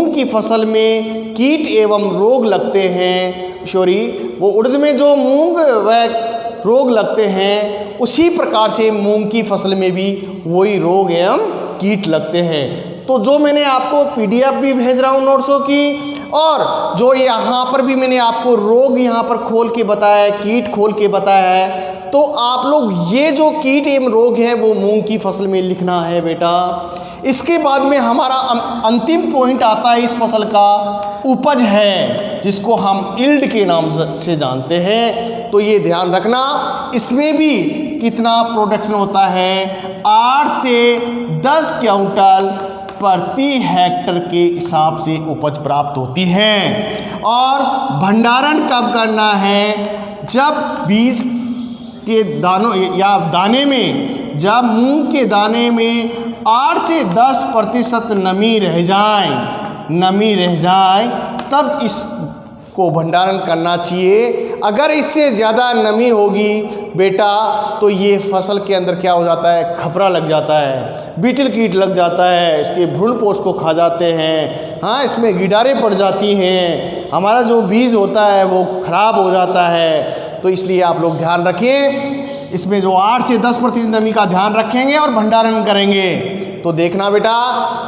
Speaker 1: की फसल में कीट एवं रोग लगते हैं, वो उड़द में जो मूंग व रोग लगते हैं, उसी प्रकार से मूंग की फसल में भी वही रोग एवं कीट लगते हैं। तो जो मैंने आपको PDF भी भेज रहा हूँ नोट्सों की, और जो यहाँ पर भी मैंने आपको रोग यहाँ पर खोल के बताया है, कीट खोल के बताया है, तो आप लोग ये जो कीट एवं रोग है वो मूंग की फसल में लिखना है बेटा। इसके बाद में हमारा अंतिम पॉइंट आता है इस फसल का, उपज है, जिसको हम यील्ड के नाम से जानते हैं। तो ये ध्यान रखना, इसमें भी कितना प्रोडक्शन होता है, 8 से 10 क्विंटल प्रति हेक्टर के हिसाब से उपज प्राप्त होती है। और भंडारण कब करना है, जब बीज के दानों या दाने में, जब मूंग के दाने में 8 से 10% नमी रह जाए, तब इसको भंडारण करना चाहिए। अगर इससे ज़्यादा नमी होगी बेटा, तो ये फसल के अंदर क्या हो जाता है, खपरा लग जाता है, बीटल कीट लग जाता है, इसके भ्रूण पोष को खा जाते हैं, हाँ, इसमें गिडारें पड़ जाती हैं, हमारा जो बीज होता है वो खराब हो जाता है। तो इसलिए आप लोग ध्यान रखिए, इसमें जो 8 से 10% नमी का ध्यान रखेंगे और भंडारण करेंगे। तो देखना बेटा,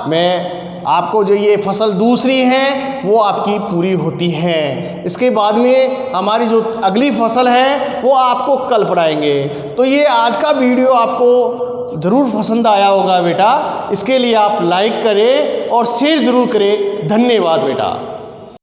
Speaker 1: मैं आपको जो ये फसल दूसरी है वो आपकी पूरी होती है। इसके बाद में हमारी जो अगली फसल है वो आपको कल पढ़ाएंगे। तो ये आज का वीडियो आपको ज़रूर पसंद आया होगा बेटा, इसके लिए आप लाइक करें और शेयर ज़रूर करें। धन्यवाद बेटा।